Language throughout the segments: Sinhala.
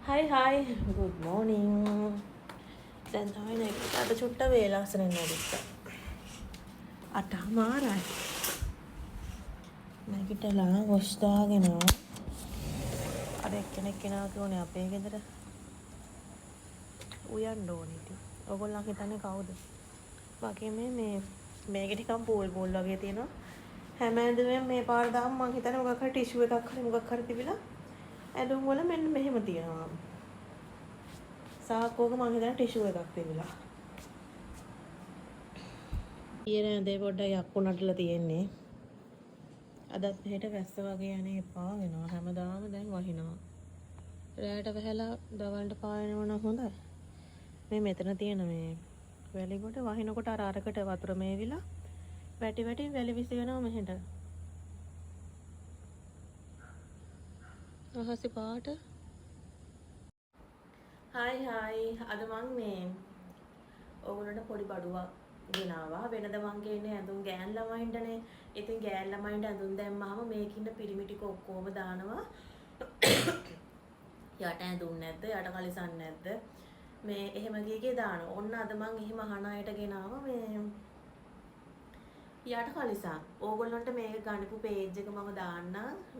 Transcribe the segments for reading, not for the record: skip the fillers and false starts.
Hi, good morning. දැන් තමයි නැගිට්ටා. අද චුට්ට වේලාසනෙන් නැගිට්ටා. 8:00මාරයි. නැගිටලා වොෂ් දාගෙන අර එක්කෙනෙක් කෙනා කිව්වනේ අපේ ගෙදර උයන්න ඕනේ ඉතින්. ඔයගොල්ලෝ හිතන්නේ කවුද? මගේ මේකේ ටිකක් බෝල් වගේ තියෙනවා. හැම ඇඳුමෙන් මේ පාර දාම මං හිතන්නේ මොකක් හරි ටිෂු එකක් හරි මොකක් හරි තිබිලා ඇඳුම් වල මෙන්න මෙහෙම තියෙනවා. සාක්කුවක මං හිතන්නේ ටිෂු එකක් තිබිලා. ඊයේ ඇඳේ පොඩ්ඩක් යක්කුණටලා තියෙන්නේ. අදත් මෙහෙට වැස්ස වගේ යන්නේ එපා වෙනවා. හැමදාම දැන් වහිනවා. රැයට වැහැලා දවල්ට පායනවා නම් හොඳයි. මේ මෙතන තියෙන මේ වැලි කොට වහිනකොට අරකට වතුර මේවිලා වැටි වැලි විසි වෙනවා මෙහෙට. අහසි පාට. හායි අද මං මේ ඕගොල්ලන්ට පොඩි බඩුවක් ගෙනාවා. වෙනද මං ගේන්නේ ඇඳුම් ගෑන් ළමයින්ටනේ. ඉතින් ගෑන් ළමයින්ට ඇඳුම් දැම්මම මේකින්න පිරිමි ටික ඔක්කොම දානවා. යට ඇඳුම් නැද්ද? යට කලිසම් නැද්ද? මේ එහෙම ගියේ දානවා. ඔන්න අද මං එහෙම අහන අයට ගෙනාවා මේ යට කලිසම්. ඕගොල්ලන්ට මේක ගන්නපු පේජ් එක මම දාන්නම්.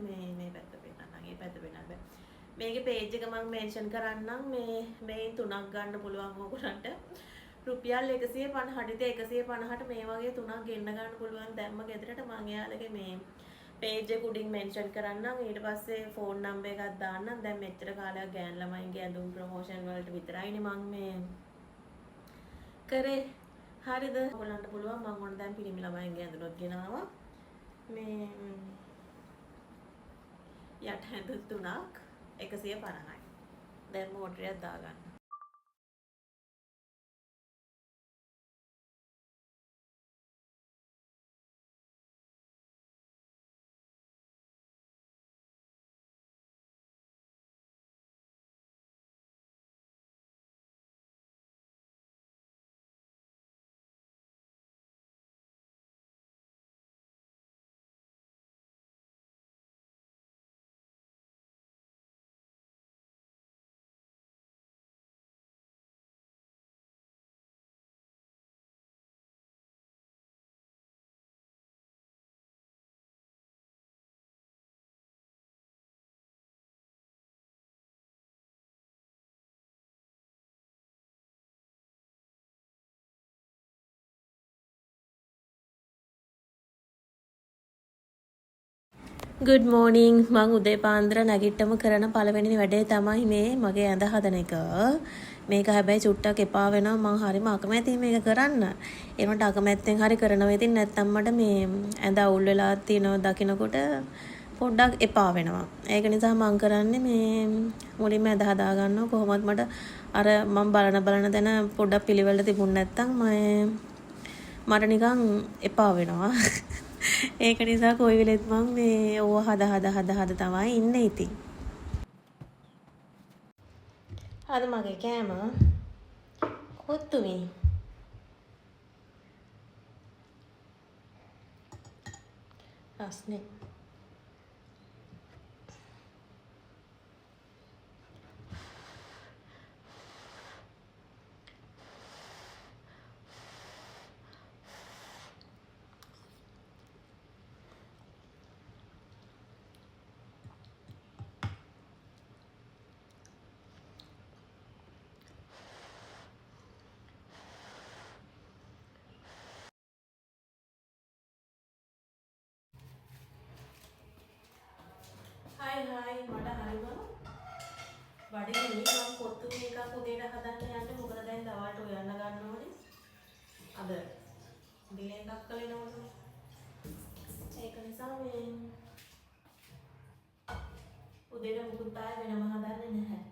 මේ පැත්ත පෙන්නන්නම්. මේ පැත්ත පෙන්නන්න බෑ. මේකේ පේජ් එක මම මෙන්ෂන් කරන්නම්. මේ තුනක් ගන්න පුළුවන් ඕගොල්ලන්ට. රුපියල් 150ට 150ට මේ වගේ තුනක් ගෙන්න ගන්න පුළුවන්. දැම්ම ගෙදරට මම එයාලගේ මේ පේජ් එක උඩින් මෙන්ෂන් කරන්නම්. ඊට පස්සේ ෆෝන් නම්බර් එකක් දාන්නම්. දැන් මෙච්චර කාලයක් ගෑන් ළමයින්ගේ ඇඳුම් ප්‍රොමෝෂන් වලට විතරයිනේ මම මේ කරේ. හරිද? ඔයගොල්ලන්ට පුළුවන් මම ඕන දැන් පිරිමි ළමයින්ගේ ඇඳුම්ත් ගෙනාවා. මේ යට ඇඳුම් තුනක් 150යි. දැන් මෝටරයක් දාගන්න. good morning මං උදේ පාන්දර නැගිට්ටම කරන පළවෙනි වැඩේ තමයි මේ මගේ ඇඳ හදන එක. මේක හැබැයි චුට්ටක් එපා වෙනවා. මං හරිම අකමැතියි මේක කරන්න. ඒකට අකමැත්තෙන් හරි කරනවා. ඉතින් නැත්තම් මට මේ ඇඳ අවුල් වෙලා තියෙනවා දකින්නකොට පොඩ්ඩක් එපා වෙනවා. ඒක නිසා මං කරන්නේ මේ මුලින්ම ඇඳ හදා ගන්නවා. කොහොමත් මට අර මං බලන තැන පොඩ්ඩක් පිළිවෙලට තිබුණ නැත්තම් මට නිකන් එපා වෙනවා. ඒක නිසා කොයි වෙලෙත් මං මේ ඕව හද තමයි ඉන්නේ ඉතින්. අද මගේ කෑම කොත්තුමි. රස්නේ. හායි මට හරිම බඩේ මම කොත්තු මේකක් උදේට හදන්න යන්නේ. මොකද දැන් දවල්ට උයන්න ගන්න ඕනේ. අද ඩිලේ එකක් කළේ නෝනේ. ඒක නිසා මේ උදේට මුකුත් ආයෙ වෙනම හදන්නේ නැහැ.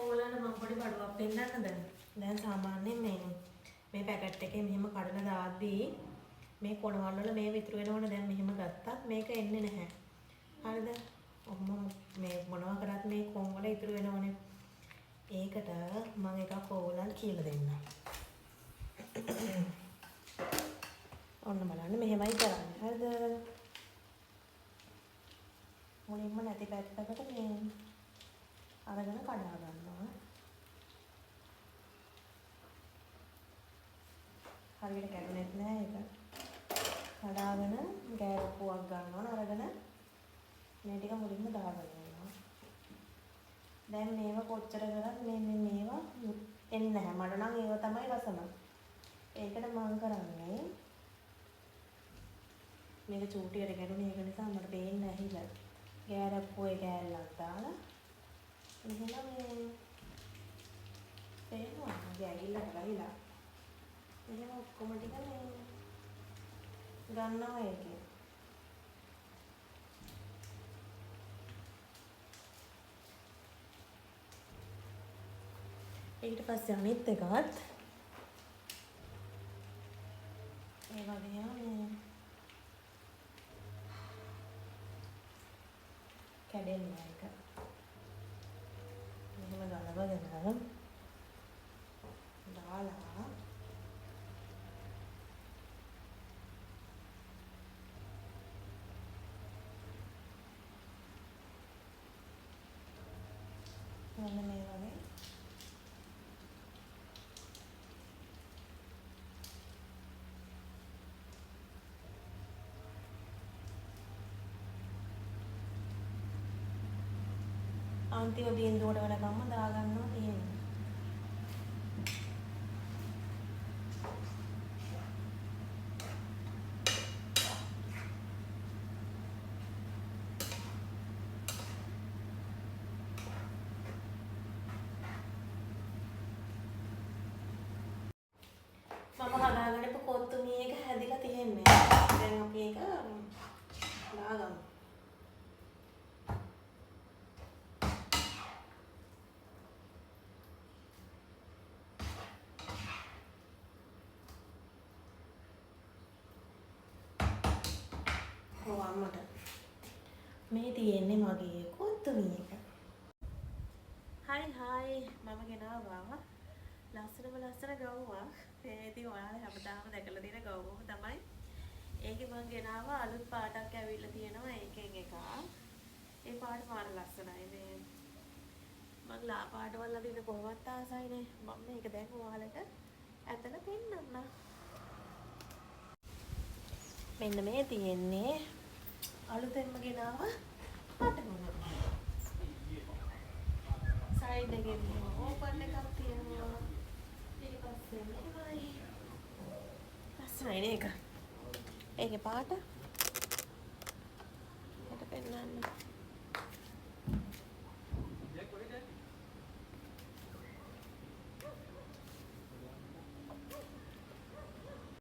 ඕලන්න මම පොඩි බඩුවක් පෙන්නන්නද? දැන් සාමාන්‍යයෙන් මේ පැකට් එකේ මෙහෙම කඩලා දාද්දී මේ කොනවල් වල මේ විතර වෙනවනේ දැන් මෙහෙම ගත්තත් මේක එන්නේ නැහැ. හරිද? ඔහොම මේ මොනවා කරත් මේ කොන් වල ඉතුරු වෙනවනේ. ඒකට මම එකක් ඕලන් කියලා දෙන්නම්. ඔන්න බලන්න මෙහෙමයි කරන්නේ. හරිද? මුලින්ම නැති පැත්තකට මේ අරගෙන කඩා ගන්නවා. හරියට කැඩුනෙත් නෑ ඒක. කඩාගෙන ගෑරප්පුවක් ගන්නවා අරගෙන මේ ටික මුලින්ම දාගන්න වෙනවා. දැන් මේව කොච්චර කරත් මේවා එන්නේ නැහැ. මට නම් ඒව තමයි රසම. ඒකට මම කරන්නේ මේක චූටියට ගැටුනේ ඒක නිසා මට පේන්නේ නැහැ. ගෑරප්පුවේ කෑල්ලක් දාලා මෙහෙම මේ පේනවා ගැගිල්ලට ගහිලා මෙහෙම ඔක්කොම ටික මේ ගන්නවා ඒකේ. ඊට පස්සේ අනිත් එකත් ඒ වගේම මේ කැඩෙන්නේ එක. මෙහෙම ගලවගෙන දාලා මෙන්න මේ වගේ අන්තිම බින්දුවට වෙනකම්ම දාගන්නවා තියෙනවා. මම හදාගෙන ඉප කොත්තුමී එක හැදිලා තියෙන්නේ. දැන් අපි ඒක දාගමු. අම්මට මේ තියෙන්නේ මගේ කොත්තුමී එක. හයි මම ගෙනාවා ලස්සන ගවුවක්. මේ ඉතින් ඔයාලා හැමදාම දැකලා තියෙන ගවුවම තමයි. ඒකේ මම ගෙනාවා අලුත් පාටක් ඇවිල්ලා තියෙනවා ඒකෙන් එකක්. ඒ පාට මාර ලස්සනයි මේ. මම ලා පාටවල අදින්න කොහොමවත් ආසයිනේ. මම මේක දැන් ඔයාලට ඇතල පෙන්නන්න. මෙන්න මේ තියෙන්නේ අලුතෙන්ම ගෙනාව පටවල. සයිඩ් එකේ ඕපන් එකක් තියෙනවා. ඊට පස්සේ මෙහෙමයි. ලස්සනයි නේද? ඒකේ පාට. මට පෙන්නන්න.